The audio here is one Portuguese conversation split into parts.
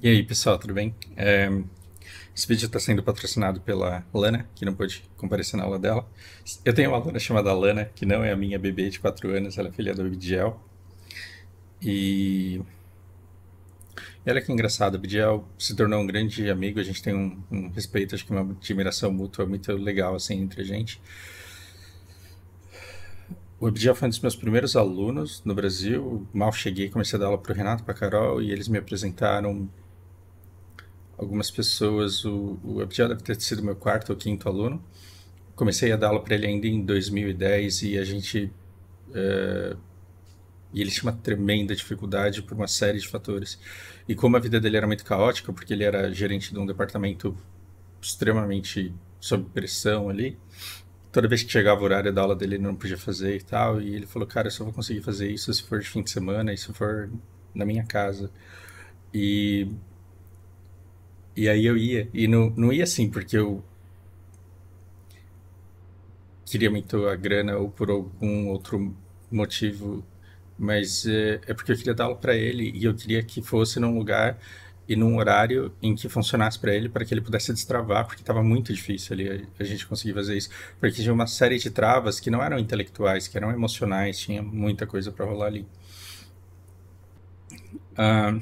E aí, pessoal, tudo bem? Esse vídeo está sendo patrocinado pela Lana, que não pôde comparecer na aula dela. Eu tenho uma aluna chamada Lana, que não é a minha bebê de 4 anos, ela é filha do Abdiel. E olha que engraçado, o Abdiel se tornou um grande amigo, a gente tem um respeito, acho que uma admiração mútua muito legal assim entre a gente. O Abdiel foi um dos meus primeiros alunos no Brasil. Mal cheguei, comecei a dar aula para o Renato, para a Carol, e eles me apresentaram algumas pessoas. O Abdiel deve ter sido meu quarto ou quinto aluno. Comecei a dar aula para ele ainda em 2010 e a gente e ele tinha uma tremenda dificuldade por uma série de fatores. E como a vida dele era muito caótica, porque ele era gerente de um departamento extremamente sob pressão ali, toda vez que chegava o horário da aula dele ele não podia fazer e tal, e ele falou, cara, eu só vou conseguir fazer isso se for de fim de semana e se for na minha casa. E, e aí eu ia, e não ia assim porque eu queria muito a grana ou por algum outro motivo, mas é porque eu queria dar aula para ele e eu queria que fosse num lugar e num horário em que funcionasse para ele, para que ele pudesse destravar, porque estava muito difícil ali a gente conseguir fazer isso, porque tinha uma série de travas que não eram intelectuais, que eram emocionais, tinha muita coisa para rolar ali. Ah,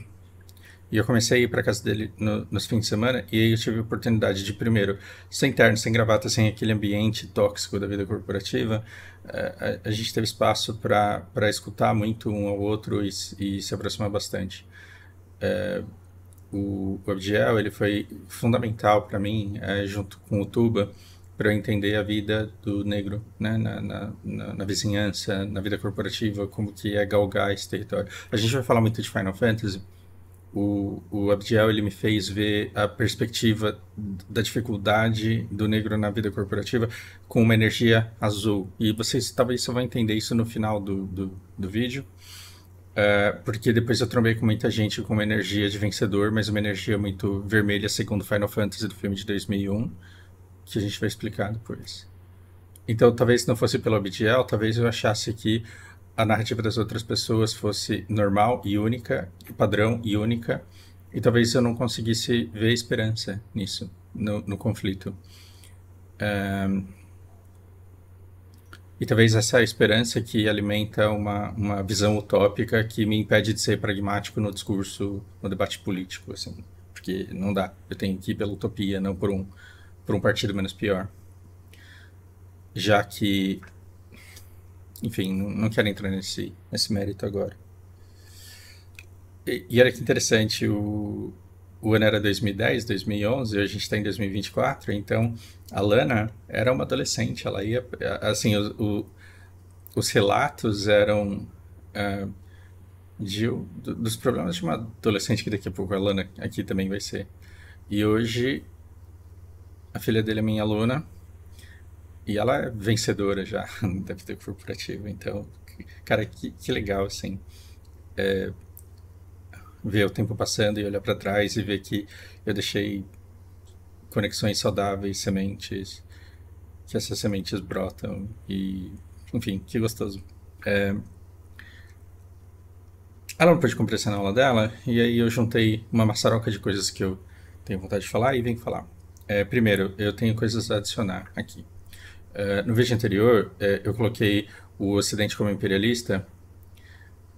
e eu comecei a ir para casa dele nos fins de semana e aí eu tive a oportunidade de, primeiro, sem terno, sem gravata, sem aquele ambiente tóxico da vida corporativa, a gente teve espaço para escutar muito um ao outro e se aproximar bastante. O Abdiel, ele foi fundamental para mim, junto com o Tuba, para eu entender a vida do negro, né, na vizinhança, na vida corporativa, como que é galgar esse território. A gente vai falar muito de Final Fantasy. O Abdiel, ele me fez ver a perspectiva da dificuldade do negro na vida corporativa com uma energia azul. E vocês talvez só vão entender isso no final do vídeo, porque depois eu trombei com muita gente com uma energia de vencedor, mas uma energia muito vermelha, segundo Final Fantasy do filme de 2001, que a gente vai explicar depois. Então, talvez se não fosse pelo Abdiel, talvez eu achasse que a narrativa das outras pessoas fosse normal e única, padrão e única, e talvez eu não conseguisse ver esperança nisso, no conflito. E talvez essa é a esperança que alimenta uma visão utópica que me impede de ser pragmático no discurso, no debate político, assim. Porque não dá. Eu tenho que ir pela utopia, não por um partido menos pior. Já que, enfim, não quero entrar nesse mérito agora. E olha que interessante, o ano era 2010, 2011, a gente está em 2024, então a Lana era uma adolescente, ela ia, assim, os relatos eram dos problemas de uma adolescente, que daqui a pouco a Lana aqui também vai ser. E hoje a filha dele é minha aluna e ela é vencedora já da vida corporativa, então, cara, que legal, assim, ver o tempo passando e olhar para trás e ver que eu deixei conexões saudáveis, sementes, que essas sementes brotam e, enfim, que gostoso. Ela não pôde comparecer na aula dela e aí eu juntei uma maçaroca de coisas que eu tenho vontade de falar e venho falar. Primeiro, eu tenho coisas a adicionar aqui. No vídeo anterior, eu coloquei o Ocidente como imperialista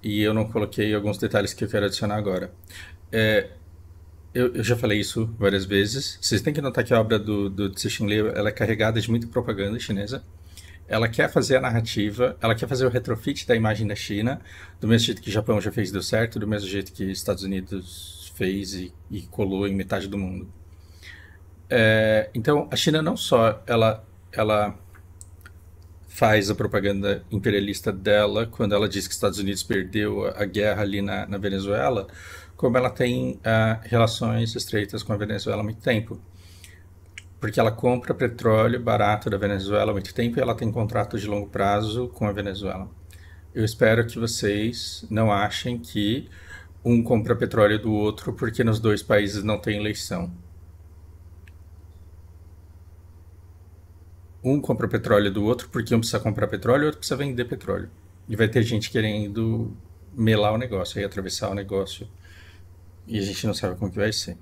e eu não coloquei alguns detalhes que eu quero adicionar agora. Eu já falei isso várias vezes. Vocês têm que notar que a obra do Cixin Liu ela é carregada de muita propaganda chinesa. Ela quer fazer a narrativa, ela quer fazer o retrofit da imagem da China, do mesmo jeito que o Japão já fez e deu certo, do mesmo jeito que os Estados Unidos fez e colou em metade do mundo. Então, a China não só ela faz a propaganda imperialista dela quando ela diz que os Estados Unidos perdeu a guerra ali na Venezuela, como ela tem relações estreitas com a Venezuela há muito tempo. Porque ela compra petróleo barato da Venezuela há muito tempo e ela tem contratos de longo prazo com a Venezuela. Eu espero que vocês não achem que um compra petróleo do outro porque nos dois países não tem eleição. Um compra petróleo do outro porque um precisa comprar petróleo e o outro precisa vender petróleo. E vai ter gente querendo melar o negócio, aí atravessar o negócio e a gente não sabe como que vai ser.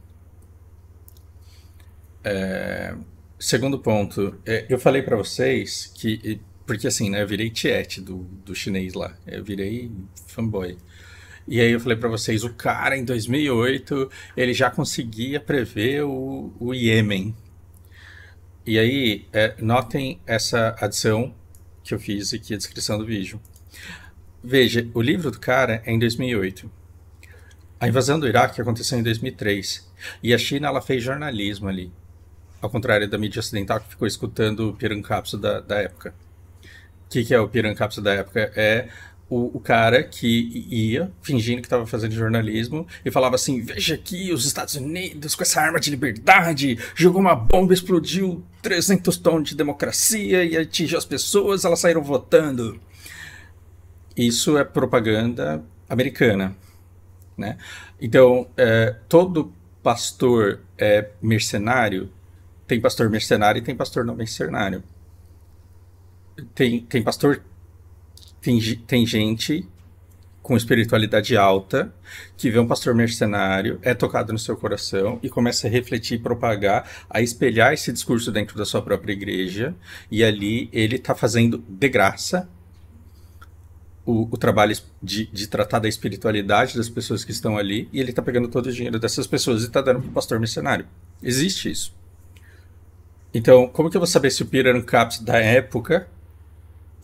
Segundo ponto, eu falei para vocês que, porque assim, né, eu virei tiete do chinês lá, eu virei fanboy. E aí eu falei para vocês, o cara em 2008 ele já conseguia prever o Iêmen. E aí, notem essa adição que eu fiz aqui, a descrição do vídeo. Veja, o livro do cara é em 2008. A invasão do Iraque aconteceu em 2003. E a China ela fez jornalismo ali. Ao contrário da mídia ocidental que ficou escutando o Pirancapso da época. O que é o Pirancapso da época? É o cara que ia fingindo que estava fazendo jornalismo e falava assim: veja aqui, os Estados Unidos com essa arma de liberdade jogou uma bomba, explodiu 300 tons de democracia e atingiu as pessoas, elas saíram votando. Isso é propaganda americana, né? Então, todo pastor é mercenário. Tem pastor mercenário e tem pastor não mercenário. Tem pastor, tem gente com espiritualidade alta que vê um pastor mercenário, é tocado no seu coração e começa a refletir, propagar, a espelhar esse discurso dentro da sua própria igreja. E ali ele está fazendo de graça o trabalho de tratar da espiritualidade das pessoas que estão ali, e ele está pegando todo o dinheiro dessas pessoas e está dando para o pastor mercenário. Existe isso. Então, como que eu vou saber se o Peter Caps da época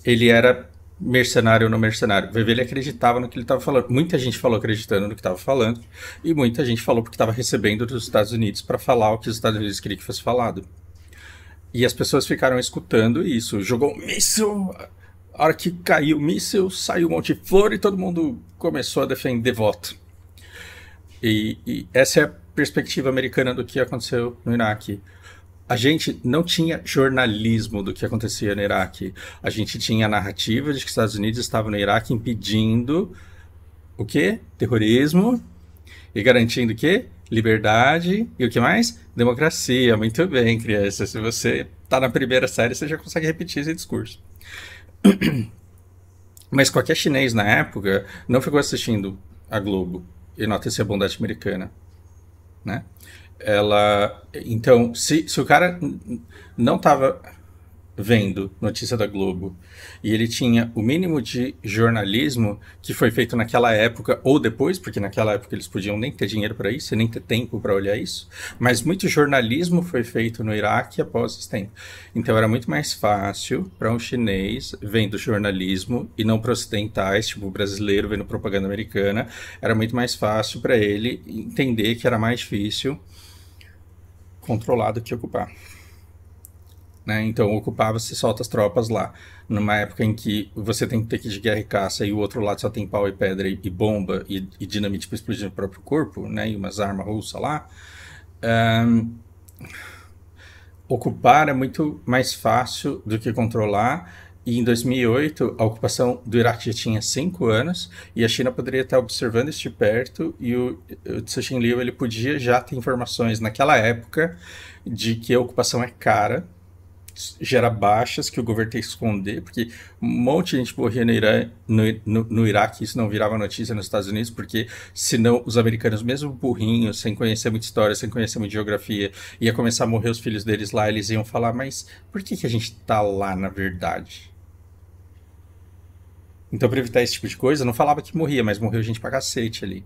ele era mercenário ou não mercenário? Vai ver, ele acreditava no que ele estava falando. Muita gente falou acreditando no que estava falando, e muita gente falou porque estava recebendo dos Estados Unidos para falar o que os Estados Unidos queriam que fosse falado. E as pessoas ficaram escutando isso. Jogou um míssil, a hora que caiu o míssil, saiu um monte de flor e todo mundo começou a defender voto. E essa é a perspectiva americana do que aconteceu no Iraque. A gente não tinha jornalismo do que acontecia no Iraque. A gente tinha a narrativa de que os Estados Unidos estavam no Iraque impedindo o quê? Terrorismo e garantindo o quê? Liberdade e o que mais? Democracia. Muito bem, criança. Se você está na primeira série, você já consegue repetir esse discurso. Mas qualquer chinês na época não ficou assistindo a Globo e nota-se a bondade americana, né? Então, se o cara não estava vendo notícia da Globo e ele tinha o mínimo de jornalismo que foi feito naquela época ou depois, porque naquela época eles podiam nem ter dinheiro para isso, nem ter tempo para olhar isso, mas muito jornalismo foi feito no Iraque após esse tempo. Então era muito mais fácil para um chinês vendo jornalismo e não para ocidentais, tipo o brasileiro vendo propaganda americana, era muito mais fácil para ele entender que era mais difícil controlar do que ocupar. Né? Então, ocupar, você solta as tropas lá. Numa época em que você tem que ter que ir de guerra e caça e o outro lado só tem pau e pedra e bomba e dinamite para explodir no próprio corpo, né? E umas armas russas lá. Ocupar é muito mais fácil do que controlar. E em 2008, a ocupação do Iraque já tinha 5 anos e a China poderia estar observando isso de perto e o Cixin Liu ele podia já ter informações naquela época de que a ocupação é cara, gera baixas que o governo tem que esconder, porque um monte de gente morria no Iraque, isso não virava notícia nos Estados Unidos, porque senão os americanos, mesmo burrinhos, sem conhecer muita história, sem conhecer muita geografia, ia começar a morrer os filhos deles lá, eles iam falar, mas por que a gente tá lá na verdade? Então, para evitar esse tipo de coisa, não falava que morria, mas morreu gente pra cacete ali.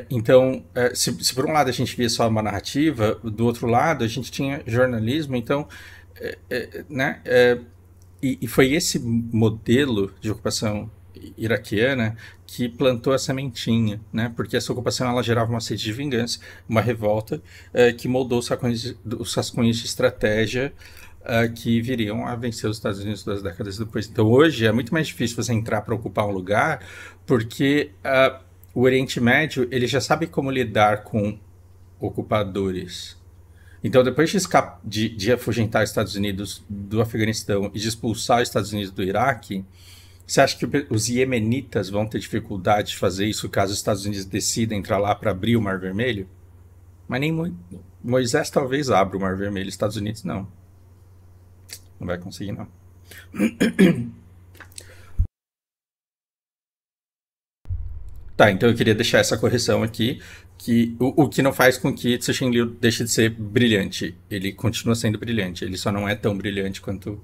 Então, se por um lado a gente via só uma narrativa, do outro lado a gente tinha jornalismo, então, né, e foi esse modelo de ocupação iraquiana que plantou a sementinha, né, porque essa ocupação ela gerava uma sede de vingança, uma revolta que moldou os rascunhos de estratégia que viriam a vencer os Estados Unidos 2 décadas depois. Então, hoje é muito mais difícil você entrar para ocupar um lugar, porque o Oriente Médio ele já sabe como lidar com ocupadores. Então, depois de afugentar os Estados Unidos do Afeganistão e de expulsar os Estados Unidos do Iraque, você acha que os iemenitas vão ter dificuldade de fazer isso caso os Estados Unidos decidam entrar lá para abrir o Mar Vermelho? Mas nem Moisés talvez abra o Mar Vermelho, os Estados Unidos não. Não vai conseguir, não. Tá, então eu queria deixar essa correção aqui, que o que não faz com que Cixin Liu deixe de ser brilhante. Ele continua sendo brilhante, ele só não é tão brilhante quanto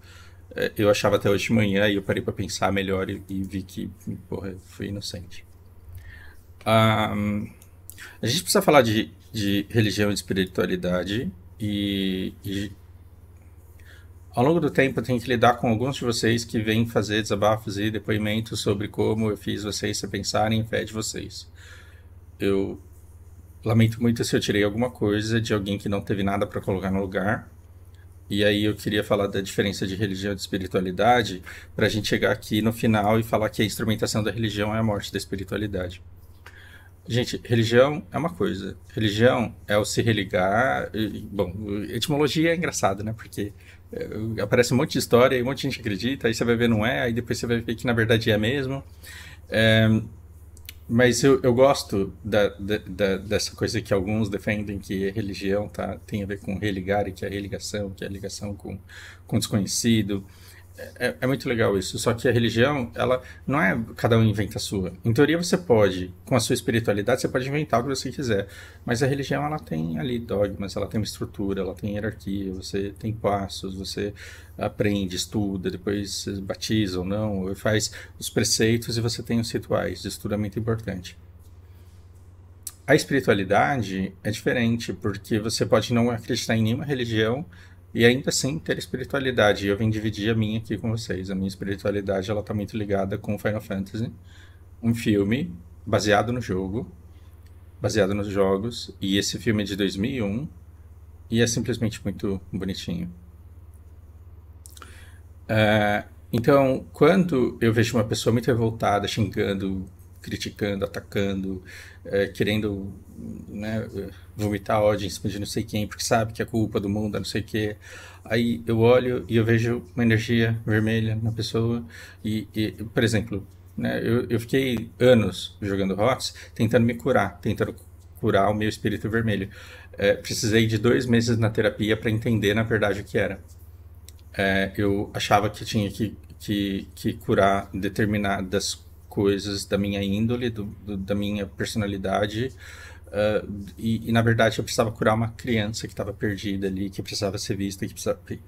eu achava até hoje de manhã, e eu parei pra pensar melhor e vi que, porra, eu fui inocente. Ah, a gente precisa falar de religião e espiritualidade, e ao longo do tempo eu tenho que lidar com alguns de vocês que vêm fazer desabafos e depoimentos sobre como eu fiz vocês se pensarem em fé de vocês. Eu lamento muito se eu tirei alguma coisa de alguém que não teve nada para colocar no lugar. E aí eu queria falar da diferença de religião e de espiritualidade para a gente chegar aqui no final e falar que a instrumentação da religião é a morte da espiritualidade. Gente, religião é uma coisa. Religião é o se religar. Bom, etimologia é engraçado, né? Porque aparece um monte de história e um monte de gente acredita, aí você vai ver não é, aí depois você vai ver que na verdade é mesmo. É, mas eu gosto dessa coisa que alguns defendem que a religião tem a ver com religar e que é religação, que é a ligação com desconhecido. É muito legal isso. Só que a religião, ela não é cada um inventa a sua. Em teoria você pode, com a sua espiritualidade, você pode inventar o que você quiser. Mas a religião, ela tem ali dogmas, ela tem uma estrutura, ela tem hierarquia, você tem passos, você aprende, estuda, depois batiza ou não, faz os preceitos e você tem os rituais. Isso tudo é muito importante. A espiritualidade é diferente, porque você pode não acreditar em nenhuma religião e ainda assim ter espiritualidade. E eu vim dividir a minha aqui com vocês. A minha espiritualidade, ela tá muito ligada com Final Fantasy, um filme baseado no jogo, baseado nos jogos, e esse filme é de 2001 e é simplesmente muito bonitinho. Então, quando eu vejo uma pessoa muito revoltada, xingando, criticando, atacando, querendo, né, vomitar ódio em cima de não sei quem, porque sabe que é culpa do mundo, não sei o quê, aí eu olho e eu vejo uma energia vermelha na pessoa por exemplo, né, eu fiquei anos jogando HOTS tentando me curar, tentando curar o meu espírito vermelho. Precisei de 2 meses na terapia para entender, na verdade, o que era. Eu achava que tinha que curar determinadas coisas da minha índole, da minha personalidade, na verdade eu precisava curar uma criança que estava perdida ali, que precisava ser vista,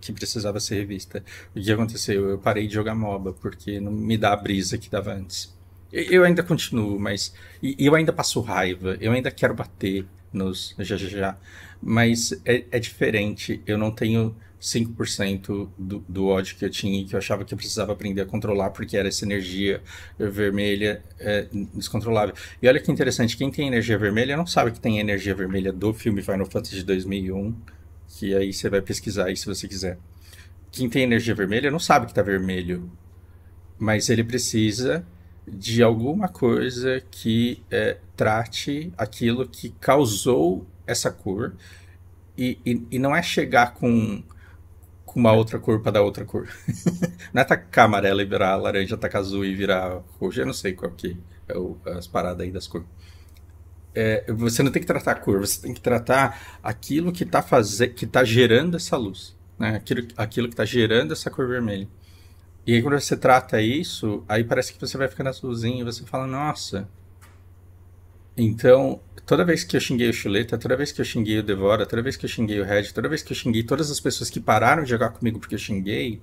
que precisava ser revista. O que aconteceu? Eu parei de jogar MOBA, porque não me dá a brisa que dava antes. Eu ainda continuo, mas. E eu ainda passo raiva, eu ainda quero bater nos já já já. Mas é diferente. Eu não tenho 5% do ódio que eu tinha e que eu achava que eu precisava aprender a controlar, porque era essa energia vermelha descontrolável. E olha que interessante, quem tem energia vermelha não sabe que tem energia vermelha do filme Final Fantasy 2001, que aí você vai pesquisar aí se você quiser. Quem tem energia vermelha não sabe que está vermelho, mas ele precisa de alguma coisa que trate aquilo que causou essa cor e não é chegar com uma outra cor para dar outra cor. Não é tacar amarela e virar laranja, tacar azul e virar roxo, eu não sei qual que é as paradas aí das cores. Você não tem que tratar a cor, você tem que tratar aquilo que tá gerando essa luz, né? Aquilo que está gerando essa cor vermelha. E aí quando você trata isso, aí parece que você vai ficando azulzinho e você fala, nossa. Então, toda vez que eu xinguei o Chuleta, toda vez que eu xinguei o Devora, toda vez que eu xinguei o Red, toda vez que eu xinguei todas as pessoas que pararam de jogar comigo porque eu xinguei,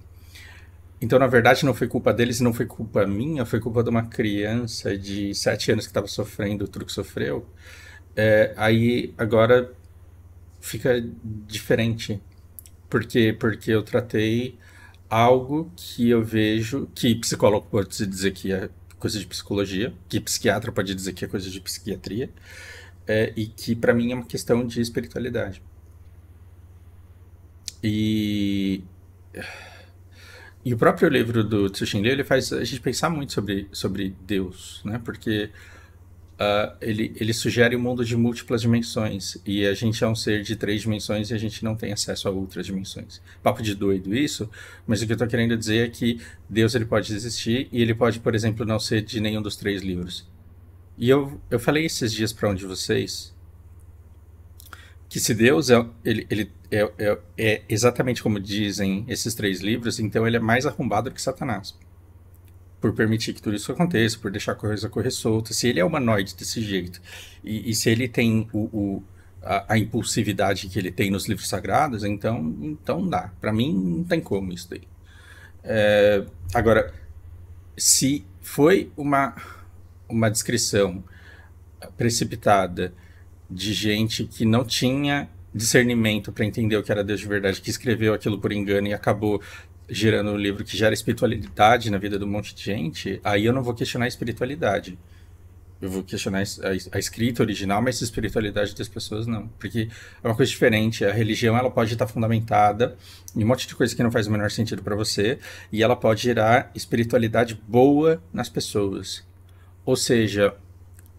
então na verdade não foi culpa deles e não foi culpa minha, foi culpa de uma criança de 7 anos que estava sofrendo tudo que sofreu. Aí agora fica diferente. Por quê? Porque eu tratei algo que eu vejo que psicólogo pode dizer que é coisa de psicologia, que psiquiatra pode dizer que é coisa de psiquiatria, e que para mim é uma questão de espiritualidade. E, e o próprio livro do Tsushin Liu, ele faz a gente pensar muito sobre Deus, né? Porque ele sugere um mundo de múltiplas dimensões e a gente é um ser de 3 dimensões e a gente não tem acesso a outras dimensões. Papo de doido isso, mas o que eu estou querendo dizer é que Deus ele pode existir e ele pode, por exemplo, não ser de nenhum dos 3 livros. E eu falei esses dias para um de vocês que se Deus ele é exatamente como dizem esses 3 livros, então ele é mais arrombado que Satanás. por permitir que tudo isso aconteça, por deixar a coisa correr solta, se ele é humanoide desse jeito, e se ele tem a impulsividade que ele tem nos livros sagrados, então dá. Para mim, não tem como isso daí. Agora, se foi uma descrição precipitada de gente que não tinha discernimento para entender o que era Deus de verdade, que escreveu aquilo por engano e acabou gerando um livro que gera espiritualidade na vida de um monte de gente, aí eu não vou questionar a espiritualidade. Eu vou questionar a escrita original, mas a espiritualidade das pessoas não. Porque é uma coisa diferente. A religião ela pode estar fundamentada em um monte de coisa que não faz o menor sentido para você, e ela pode gerar espiritualidade boa nas pessoas. Ou seja,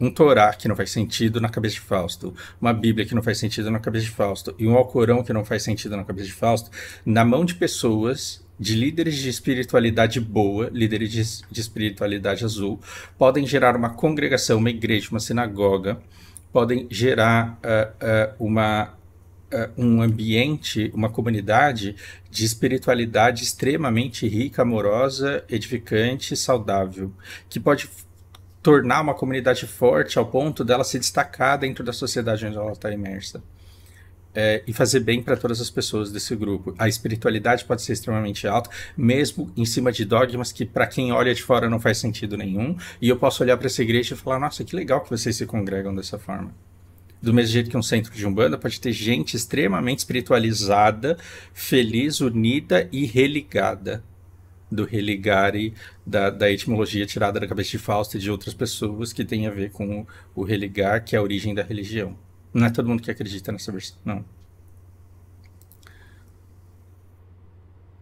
um Torá que não faz sentido na cabeça de Fausto, uma Bíblia que não faz sentido na cabeça de Fausto, e um Alcorão que não faz sentido na cabeça de Fausto, na mão de pessoas, de líderes de espiritualidade boa, líderes de espiritualidade azul, podem gerar uma congregação, uma igreja, uma sinagoga, podem gerar um ambiente, uma comunidade de espiritualidade extremamente rica, amorosa, edificante, saudável, que pode tornar uma comunidade forte ao ponto dela se destacar dentro da sociedade onde ela está imersa. E fazer bem para todas as pessoas desse grupo. A espiritualidade pode ser extremamente alta, mesmo em cima de dogmas que para quem olha de fora não faz sentido nenhum, e eu posso olhar para essa igreja e falar, nossa, que legal que vocês se congregam dessa forma. Do mesmo jeito que um centro de Umbanda pode ter gente extremamente espiritualizada, feliz, unida e religada. Do religare, da etimologia tirada da cabeça de Fausto e de outras pessoas que tem a ver com o religar, que é a origem da religião. Não é todo mundo que acredita nessa versão, não.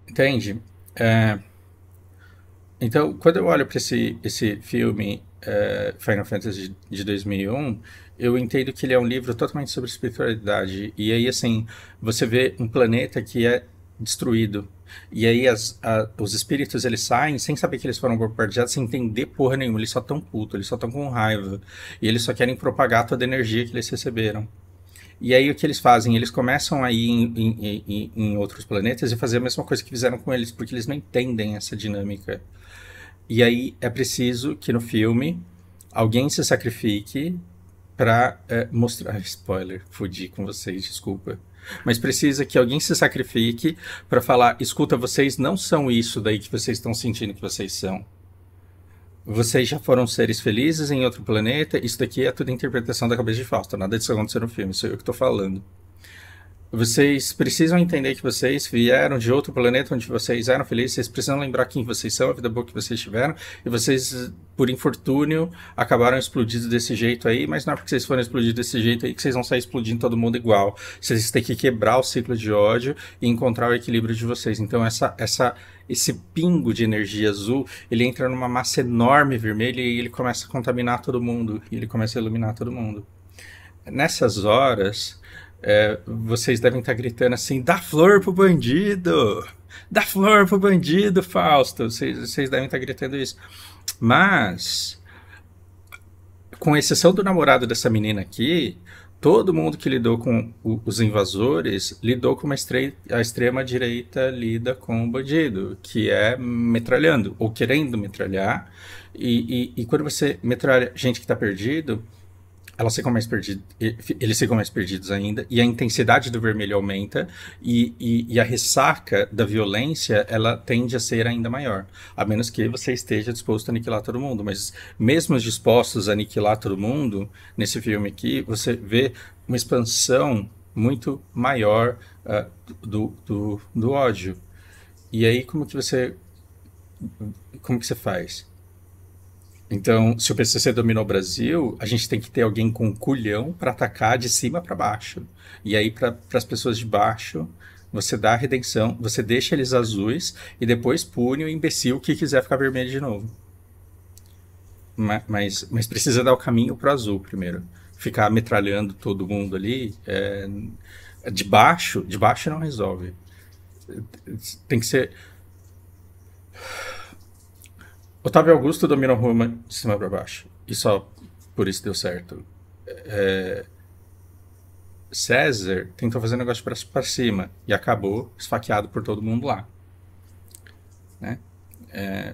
Entende? Então, quando eu olho para esse filme Final Fantasy de 2001, eu entendo que ele é um livro totalmente sobre espiritualidade. E aí, assim, você vê um planeta que é destruído. E aí os espíritos eles saem sem saber que eles foram bombardeados, sem entender porra nenhuma. Eles só estão putos, eles só estão com raiva. E eles só querem propagar toda a energia que eles receberam. E aí o que eles fazem? Eles começam a ir em outros planetas e fazer a mesma coisa que fizeram com eles, porque eles não entendem essa dinâmica. E aí é preciso que no filme alguém se sacrifique para mostrar... Spoiler, fudi com vocês, desculpa. Mas precisa que alguém se sacrifique para falar, escuta, vocês não são isso daí que vocês estão sentindo que vocês são. Vocês já foram seres felizes em outro planeta, isso daqui é tudo interpretação da cabeça de Fausto, nada disso aconteceu no filme, isso é eu que estou falando. Vocês precisam entender que vocês vieram de outro planeta onde vocês eram felizes, vocês precisam lembrar quem vocês são, a vida boa que vocês tiveram, e vocês, por infortúnio, acabaram explodidos desse jeito aí, mas não é porque vocês foram explodidos desse jeito aí que vocês vão sair explodindo todo mundo igual. Vocês têm que quebrar o ciclo de ódio e encontrar o equilíbrio de vocês. Então esse pingo de energia azul, ele entra numa massa enorme vermelha e ele começa a contaminar todo mundo, e ele começa a iluminar todo mundo. Nessas horas... vocês devem estar gritando assim, dá flor pro bandido! Dá flor pro bandido, Fausto! Vocês devem estar gritando isso. Mas, com exceção do namorado dessa menina aqui, todo mundo que lidou com os invasores lidou como a extrema-direita lida com o bandido, que é metralhando, ou querendo metralhar. E quando você metralha gente que está perdido... eles ficam mais perdidos ainda, e a intensidade do vermelho aumenta, e a ressaca da violência, ela tende a ser ainda maior, a menos que você esteja disposto a aniquilar todo mundo. Mas mesmo dispostos a aniquilar todo mundo, nesse filme aqui, você vê uma expansão muito maior do ódio. E aí, como que você faz? Então, se o PCC dominou o Brasil, a gente tem que ter alguém com culhão para atacar de cima para baixo. E aí, para as pessoas de baixo, você dá a redenção, você deixa eles azuis e depois pune o imbecil que quiser ficar vermelho de novo. Mas precisa dar o caminho para o azul primeiro. Ficar metralhando todo mundo ali, de baixo não resolve. Tem que ser... Otávio Augusto dominou Roma de cima para baixo. E só por isso deu certo. César tentou fazer negócio para cima e acabou esfaqueado por todo mundo lá. Né?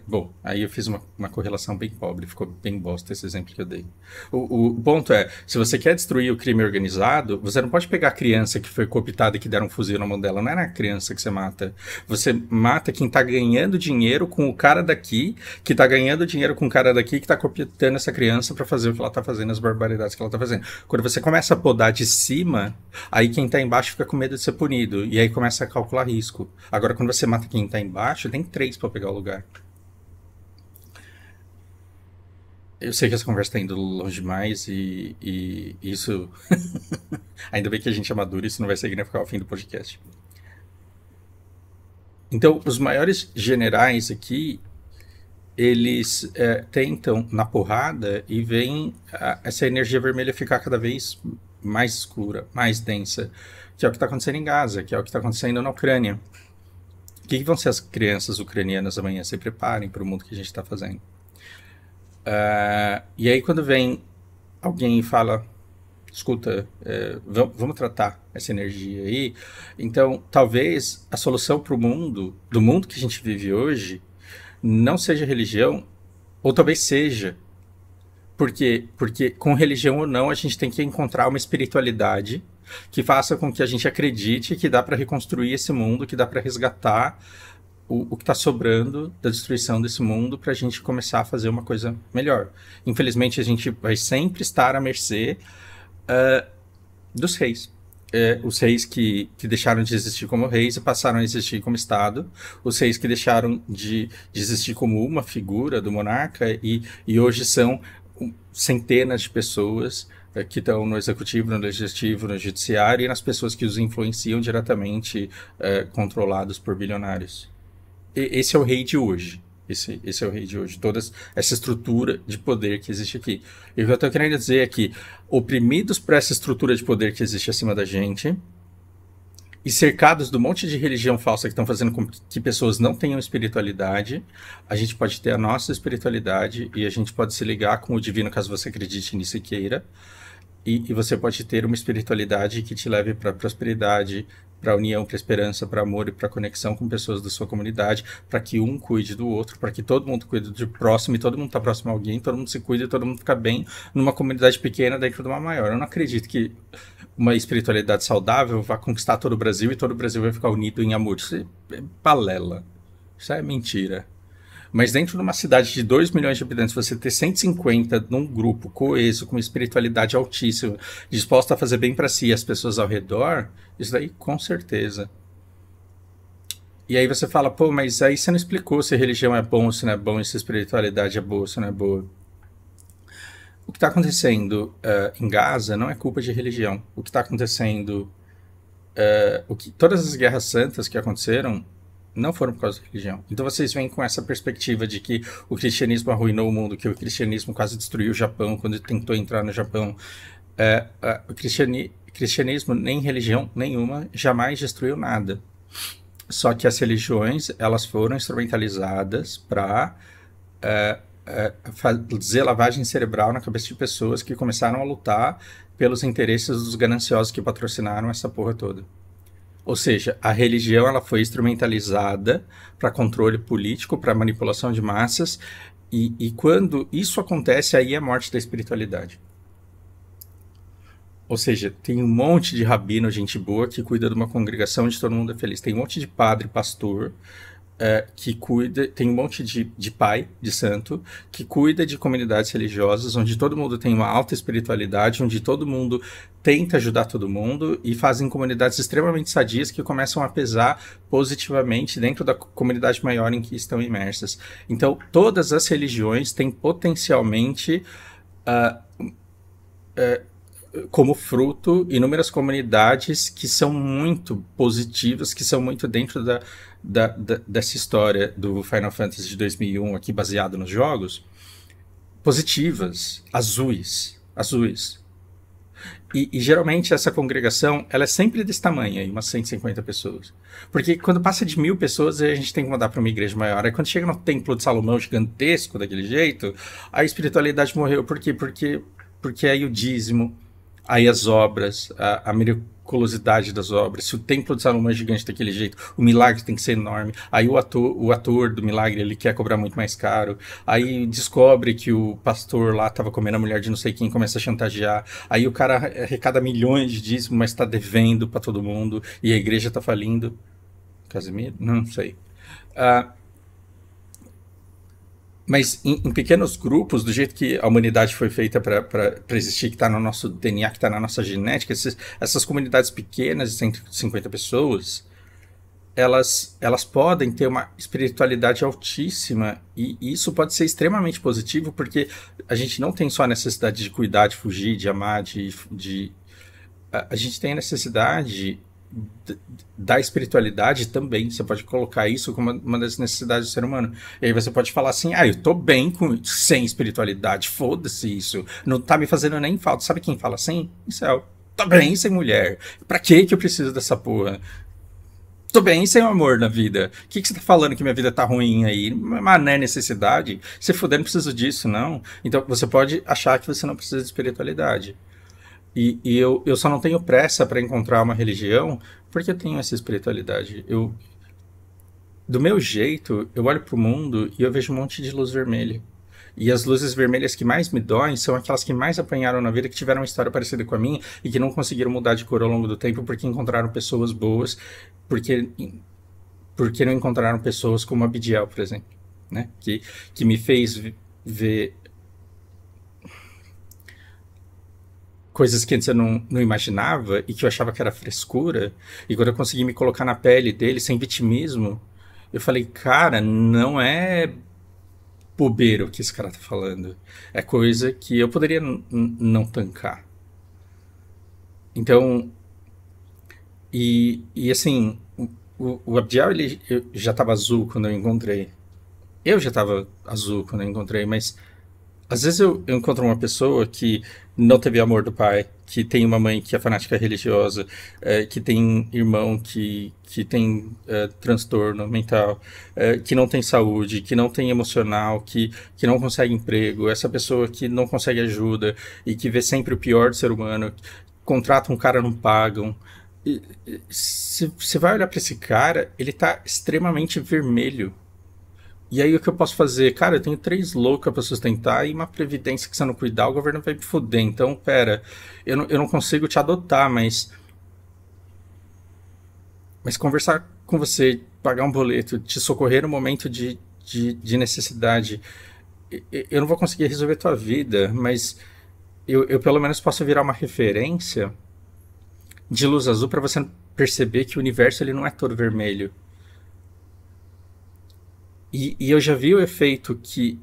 Bom, aí eu fiz uma correlação bem pobre, ficou bem bosta esse exemplo que eu dei. O ponto é, se você quer destruir o crime organizado, você não pode pegar a criança que foi cooptada e que deram um fuzil na mão dela, não é na criança que você mata. Você mata quem tá ganhando dinheiro com o cara daqui, que tá ganhando dinheiro com o cara daqui, que tá cooptando essa criança para fazer o que ela tá fazendo, as barbaridades que ela tá fazendo. Quando você começa a podar de cima, aí quem tá embaixo fica com medo de ser punido, e aí começa a calcular risco. Agora, quando você mata quem tá embaixo, tem 3 para pegar o lugar. Eu sei que essa conversa está indo longe demais e isso. Ainda bem que a gente é maduro, isso não vai significar o fim do podcast. Então, os maiores generais aqui, eles tentam na porrada e veem essa energia vermelha ficar cada vez mais escura, mais densa, que é o que está acontecendo em Gaza, que é o que está acontecendo na Ucrânia. O que vão ser as crianças ucranianas amanhã? Se preparem para o mundo que a gente está fazendo. E aí, quando vem alguém e fala: escuta, vamos tratar essa energia aí. Então, talvez a solução para o mundo, do mundo que a gente vive hoje, não seja religião, ou talvez seja. Por quê? Porque com religião ou não, a gente tem que encontrar uma espiritualidade que faça com que a gente acredite que dá para reconstruir esse mundo, que dá para resgatar o que está sobrando da destruição desse mundo para a gente começar a fazer uma coisa melhor. Infelizmente, a gente vai sempre estar à mercê dos reis. Os reis que deixaram de existir como reis e passaram a existir como Estado. Os reis que deixaram de existir como uma figura do monarca e hoje são centenas de pessoas que estão no executivo, no legislativo, no judiciário e nas pessoas que os influenciam diretamente, controlados por bilionários. Esse é o rei de hoje. Esse é o rei de hoje. Toda essa estrutura de poder que existe aqui. E o que eu estou querendo dizer é que, oprimidos por essa estrutura de poder que existe acima da gente, e cercados do monte de religião falsa que estão fazendo com que pessoas não tenham espiritualidade, a gente pode ter a nossa espiritualidade e a gente pode se ligar com o divino caso você acredite nisso e queira. E você pode ter uma espiritualidade que te leve para a prosperidade, para a união, para a esperança, para amor e para a conexão com pessoas da sua comunidade, para que um cuide do outro, para que todo mundo cuide do próximo e todo mundo está próximo a alguém, todo mundo se cuida e todo mundo fica bem numa comunidade pequena dentro de uma maior. Eu não acredito que uma espiritualidade saudável vá conquistar todo o Brasil e todo o Brasil vai ficar unido em amor. Isso é balela. Isso é mentira. Mas dentro de uma cidade de 2 milhões de habitantes, você ter 150 num grupo coeso, com espiritualidade altíssima, disposta a fazer bem para si e as pessoas ao redor, isso daí com certeza. E aí você fala, pô, mas aí você não explicou se religião é bom ou se não é bom, e se espiritualidade é boa ou se não é boa. O que está acontecendo em Gaza não é culpa de religião. O que está acontecendo, todas as guerras santas que aconteceram não foram por causa da religião. Então vocês vêm com essa perspectiva de que o cristianismo arruinou o mundo, que o cristianismo quase destruiu o Japão quando tentou entrar no Japão. O cristianismo, nem religião nenhuma, jamais destruiu nada. Só que as religiões, elas foram instrumentalizadas para fazer lavagem cerebral na cabeça de pessoas que começaram a lutar pelos interesses dos gananciosos que patrocinaram essa porra toda. Ou seja, a religião ela foi instrumentalizada para controle político, para manipulação de massas, e quando isso acontece, aí é a morte da espiritualidade. Ou seja, tem um monte de rabino, gente boa, que cuida de uma congregação onde todo mundo é feliz. Tem um monte de padre, pastor, que cuida, tem um monte de pai, de santo, que cuida de comunidades religiosas, onde todo mundo tem uma alta espiritualidade, onde todo mundo tenta ajudar todo mundo e fazem comunidades extremamente sadias que começam a pesar positivamente dentro da comunidade maior em que estão imersas. Então, todas as religiões têm potencialmente como fruto inúmeras comunidades que são muito positivas, que são muito dentro dessa história do Final Fantasy de 2001, aqui baseado nos jogos, positivas, azuis. E geralmente essa congregação, ela é sempre desse tamanho, aí, umas 150 pessoas. Porque quando passa de 1.000 pessoas, a gente tem que mudar para uma igreja maior. Aí quando chega no Templo de Salomão gigantesco, daquele jeito, a espiritualidade morreu. Por quê? Porque aí o dízimo, aí as obras, a meticulosidade das obras, se o templo de Salomão é gigante daquele jeito, o milagre tem que ser enorme, aí o ator do milagre ele quer cobrar muito mais caro, aí descobre que o pastor lá estava comendo a mulher de não sei quem, começa a chantagear, aí o cara arrecada milhões de dízimos, mas está devendo para todo mundo, e a igreja está falindo. Casimiro? Não sei. Ah, mas em pequenos grupos, do jeito que a humanidade foi feita para existir, que está no nosso DNA, que está na nossa genética, essas comunidades pequenas de 150 pessoas, elas podem ter uma espiritualidade altíssima e isso pode ser extremamente positivo porque a gente não tem só a necessidade de cuidar, de fugir, de amar, a gente tem a necessidade da espiritualidade também. Você pode colocar isso como uma das necessidades do ser humano. E aí você pode falar assim, eu tô bem sem espiritualidade, foda-se isso. Não tá me fazendo nem falta. Sabe quem fala assim? Em céu. Tô bem sem mulher. Pra que eu preciso dessa porra? Tô bem sem amor na vida. O que você tá falando que minha vida tá ruim aí? Mas não é necessidade. Se fuder, não preciso disso, não. Então você pode achar que você não precisa de espiritualidade. E eu só não tenho pressa para encontrar uma religião porque eu tenho essa espiritualidade. Do meu jeito, eu olho pro mundo e eu vejo um monte de luz vermelha. E as luzes vermelhas que mais me doem são aquelas que mais apanharam na vida, que tiveram uma história parecida com a minha e que não conseguiram mudar de cor ao longo do tempo porque encontraram pessoas boas, porque, porque não encontraram pessoas como a Abidiel, por exemplo, né? Que me fez ver coisas que antes eu não imaginava e que eu achava que era frescura. E quando eu consegui me colocar na pele dele sem vitimismo, eu falei, cara, não é bobeira o que esse cara tá falando. É coisa que eu poderia não tancar. Então, e assim, o Abdiel ele já estava azul quando eu encontrei. Eu já estava azul quando eu encontrei, mas às vezes eu encontro uma pessoa que não teve amor do pai, que tem uma mãe que é fanática religiosa, que tem irmão que tem transtorno mental, que não tem saúde, que não tem emocional, que não consegue emprego, essa pessoa que não consegue ajuda e que vê sempre o pior do ser humano, contrata um cara, não pagam. Você vai olhar para esse cara, ele tá extremamente vermelho. E aí o que eu posso fazer? Cara, eu tenho 3 loucas para sustentar e uma previdência que se eu não cuidar, o governo vai me foder. Então, pera, eu não consigo te adotar, mas conversar com você, pagar um boleto, te socorrer no momento de necessidade, eu não vou conseguir resolver tua vida, mas eu pelo menos posso virar uma referência de luz azul para você perceber que o universo ele não é todo vermelho. E eu já vi o efeito que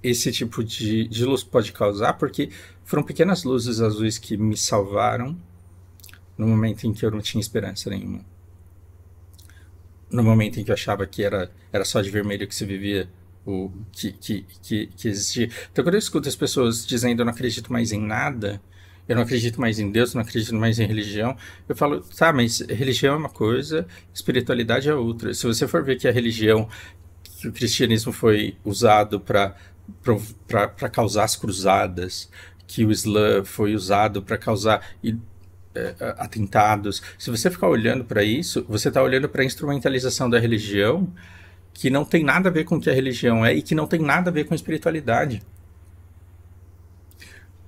esse tipo de luz pode causar, porque foram pequenas luzes azuis que me salvaram no momento em que eu não tinha esperança nenhuma. No momento em que eu achava que era só de vermelho que se vivia, que existia. Então, quando eu escuto as pessoas dizendo eu não acredito mais em nada, eu não acredito mais em Deus, eu não acredito mais em religião, eu falo, tá, mas religião é uma coisa, espiritualidade é outra. Se você for ver que a religião, que o cristianismo foi usado para causar as cruzadas, que o Islã foi usado para causar atentados. Se você ficar olhando para isso, você está olhando para a instrumentalização da religião que não tem nada a ver com o que a religião é e que não tem nada a ver com a espiritualidade.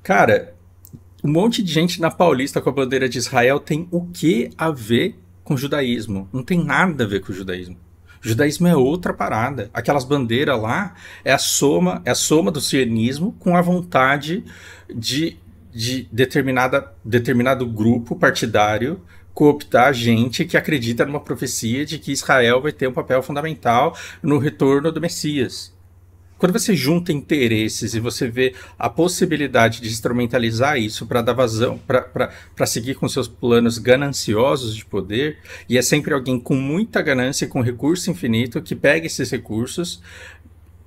Cara, um monte de gente na Paulista com a bandeira de Israel tem o que a ver com o judaísmo? Não tem nada a ver com o judaísmo. O judaísmo é outra parada. Aquelas bandeiras lá é a soma do sionismo com a vontade de determinado grupo partidário cooptar gente que acredita numa profecia de que Israel vai ter um papel fundamental no retorno do Messias. Quando você junta interesses e você vê a possibilidade de instrumentalizar isso para dar vazão, para seguir com seus planos gananciosos de poder, e é sempre alguém com muita ganância e com recurso infinito que pega esses recursos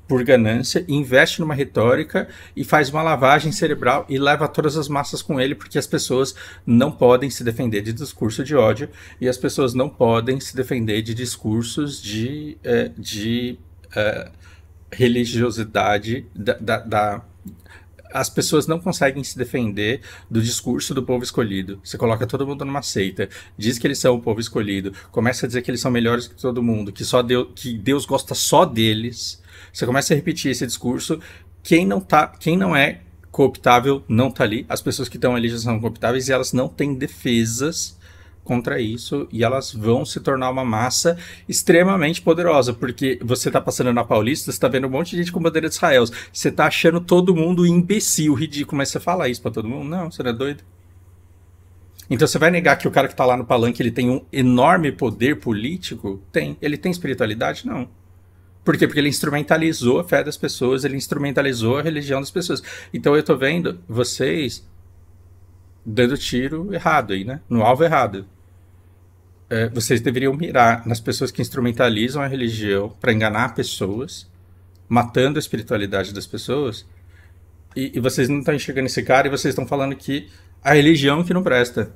por ganância, investe numa retórica e faz uma lavagem cerebral e leva todas as massas com ele, porque as pessoas não podem se defender de discurso de ódio e as pessoas não podem se defender de discursos de religiosidade as pessoas não conseguem se defender do discurso do povo escolhido. Você coloca todo mundo numa seita, diz que eles são o povo escolhido, começa a dizer que eles são melhores que todo mundo, que Deus gosta só deles. Você começa a repetir esse discurso. Quem não é cooptável não tá ali. As pessoas que estão ali já são cooptáveis e elas não têm defesas contra isso, e elas vão se tornar uma massa extremamente poderosa, porque você tá passando na Paulista, você tá vendo um monte de gente com bandeira de Israel, você tá achando todo mundo imbecil, ridículo, mas você fala isso pra todo mundo? Não, você não é doido? Então você vai negar que o cara que tá lá no palanque, ele tem um enorme poder político? Tem. Ele tem espiritualidade? Não. Por quê? Porque ele instrumentalizou a fé das pessoas, ele instrumentalizou a religião das pessoas. Então eu tô vendo vocês dando tiro errado aí, né? No alvo errado. Vocês deveriam mirar nas pessoas que instrumentalizam a religião para enganar pessoas, matando a espiritualidade das pessoas, e vocês não estão enxergando esse cara e vocês estão falando que a religião que não presta.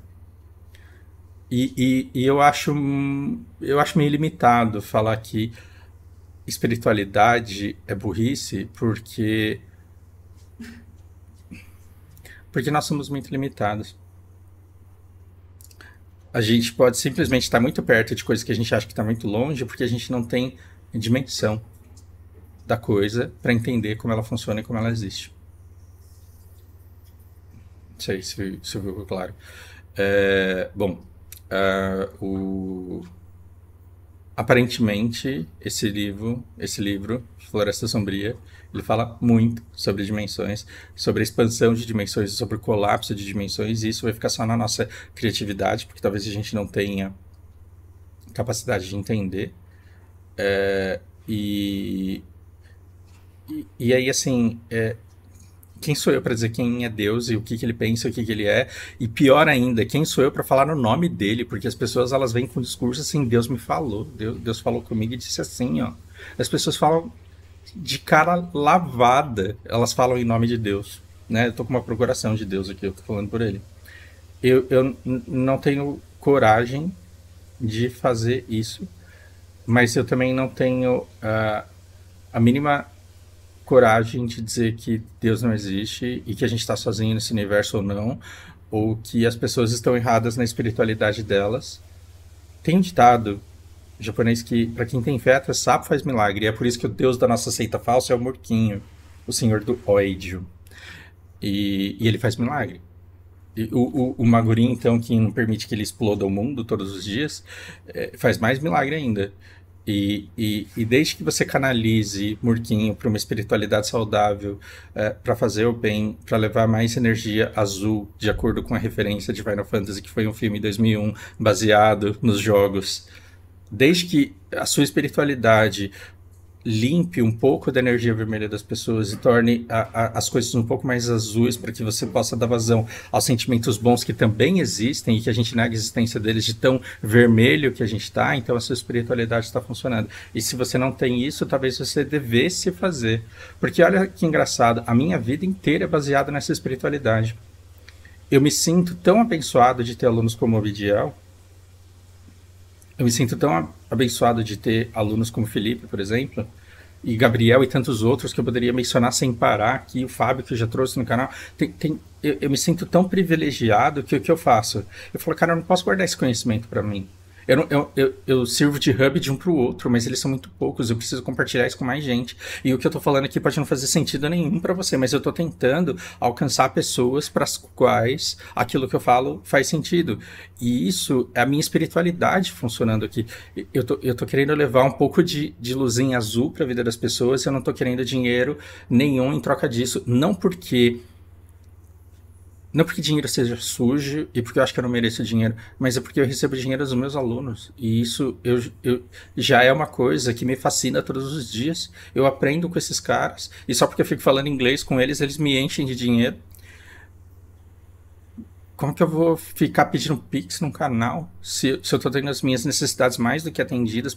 E eu acho meio limitado falar que espiritualidade é burrice, porque nós somos muito limitados. A gente pode simplesmente estar muito perto de coisas que a gente acha que está muito longe, porque a gente não tem dimensão da coisa para entender como ela funciona e como ela existe. Não sei se ficou claro. Bom, aparentemente esse livro, Floresta Sombria, ele fala muito sobre dimensões, sobre a expansão de dimensões, sobre o colapso de dimensões, e isso vai ficar só na nossa criatividade, porque talvez a gente não tenha capacidade de entender. E, e aí, assim, quem sou eu para dizer quem é Deus e o que ele pensa, o que ele é? E pior ainda, quem sou eu para falar no nome dele? Porque as pessoas, elas vêm com discurso assim, Deus me falou, Deus falou comigo e disse assim, ó. As pessoas falam de cara lavada, elas falam em nome de Deus, né? Eu tô com uma procuração de Deus aqui, eu tô falando por ele. Eu não tenho coragem de fazer isso, mas eu também não tenho a mínima coragem de dizer que Deus não existe e que a gente está sozinho nesse universo ou não, ou que as pessoas estão erradas na espiritualidade delas. Tem um ditado japonês que, para quem tem fé, até sapo faz milagre, e é por isso que o deus da nossa seita falsa é o Murquinho, o senhor do ódio. E ele faz milagre. E o Maguri, então, que não permite que ele exploda o mundo todos os dias, faz mais milagre ainda. E desde que você canalize Murquinho para uma espiritualidade saudável, para fazer o bem, para levar mais energia azul, de acordo com a referência de Final Fantasy, que foi um filme em 2001, baseado nos jogos, desde que a sua espiritualidade limpe um pouco da energia vermelha das pessoas e torne as coisas um pouco mais azuis para que você possa dar vazão aos sentimentos bons que também existem e que a gente nega a existência deles de tão vermelho que a gente está, então a sua espiritualidade está funcionando. E se você não tem isso, talvez você devesse fazer. Porque olha que engraçado, a minha vida inteira é baseada nessa espiritualidade. Eu me sinto tão abençoado de ter alunos como o Ovidiel. Eu me sinto tão abençoado de ter alunos como Felipe, por exemplo, e Gabriel e tantos outros que eu poderia mencionar sem parar aqui, o Fábio que eu já trouxe no canal. Eu me sinto tão privilegiado que o que eu faço? Eu falo, cara, eu não posso guardar esse conhecimento para mim. Eu sirvo de hub de um para o outro, mas eles são muito poucos, eu preciso compartilhar isso com mais gente. E o que eu tô falando aqui pode não fazer sentido nenhum para você, mas eu tô tentando alcançar pessoas para as quais aquilo que eu falo faz sentido. E isso é a minha espiritualidade funcionando aqui. Eu tô querendo levar um pouco de luzinha azul para a vida das pessoas, eu não tô querendo dinheiro nenhum em troca disso. Não porque dinheiro seja sujo e porque eu acho que eu não mereço dinheiro, mas é porque eu recebo dinheiro dos meus alunos. E isso já é uma coisa que me fascina todos os dias. Eu aprendo com esses caras, e só porque eu fico falando inglês com eles, eles me enchem de dinheiro. Como que eu vou ficar pedindo Pix num canal se eu tô tendo as minhas necessidades mais do que atendidas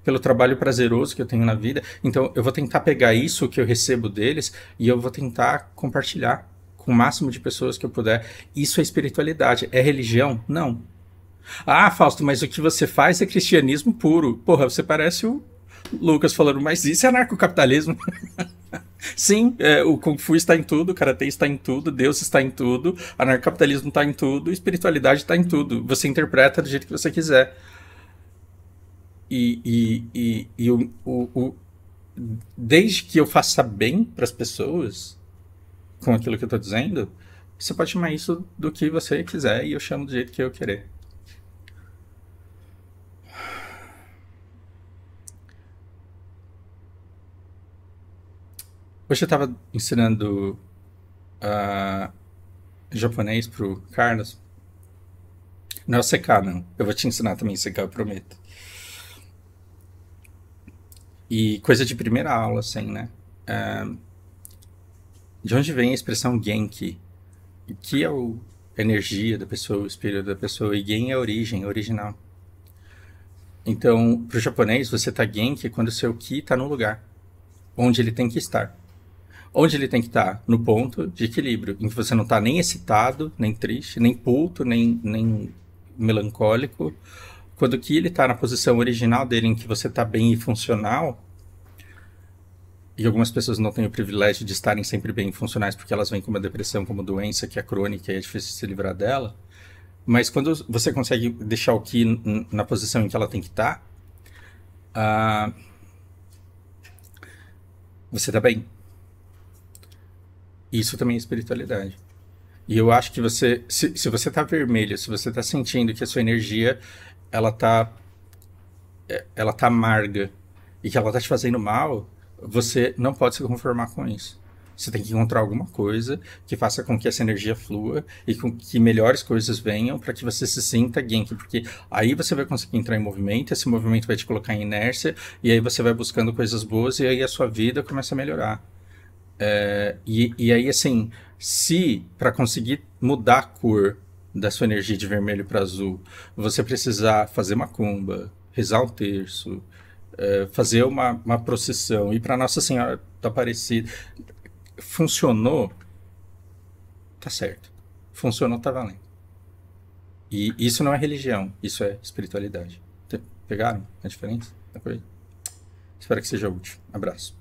pelo trabalho prazeroso que eu tenho na vida? Então eu vou tentar pegar isso que eu recebo deles e eu vou tentar compartilhar com o máximo de pessoas que eu puder. Isso é espiritualidade. É religião? Não. Ah, Fausto, mas o que você faz é cristianismo puro. Porra, você parece o Lucas falando, mas isso é anarcocapitalismo. Sim, o Kung Fu está em tudo, o Karatê está em tudo, Deus está em tudo, anarcapitalismo está em tudo, espiritualidade está em tudo. Você interpreta do jeito que você quiser. E desde que eu faça bem para as pessoas com aquilo que eu estou dizendo, você pode chamar isso do que você quiser e eu chamo do jeito que eu querer. Hoje eu estava ensinando japonês pro Carlos. Não é o CK, não. Eu vou te ensinar também CK, eu prometo. E coisa de primeira aula, assim, né? De onde vem a expressão Genki? Que é a energia da pessoa, o espírito da pessoa. E Gen é a origem, original. Então, pro japonês, você tá Genki quando o seu Ki tá no lugar. Onde ele tem que estar. Onde ele tem que estar? No ponto de equilíbrio. Em que você não tá nem excitado, nem triste, nem puto, nem melancólico. Quando o Ki ele tá na posição original dele, em que você tá bem e funcional, e algumas pessoas não têm o privilégio de estarem sempre bem funcionais porque elas vêm com uma depressão como doença que é crônica e é difícil se livrar dela. Mas quando você consegue deixar o Ki na posição em que ela tem que estar, você está bem. Isso também é espiritualidade. E eu acho que você, se você está vermelho, se você está sentindo que a sua energia ela tá, ela tá amarga e que ela está te fazendo mal, você não pode se conformar com isso. Você tem que encontrar alguma coisa que faça com que essa energia flua e com que melhores coisas venham para que você se sinta Genki, porque aí você vai conseguir entrar em movimento, esse movimento vai te colocar em inércia e aí você vai buscando coisas boas e aí a sua vida começa a melhorar. E aí, assim, se para conseguir mudar a cor da sua energia de vermelho para azul, você precisar fazer macumba, rezar um terço, fazer uma procissão, ir para Nossa Senhora da Aparecida, funcionou, tá certo. Funcionou, tá valendo. E isso não é religião, isso é espiritualidade. Pegaram a diferença da coisa? Espero que seja útil. Abraço.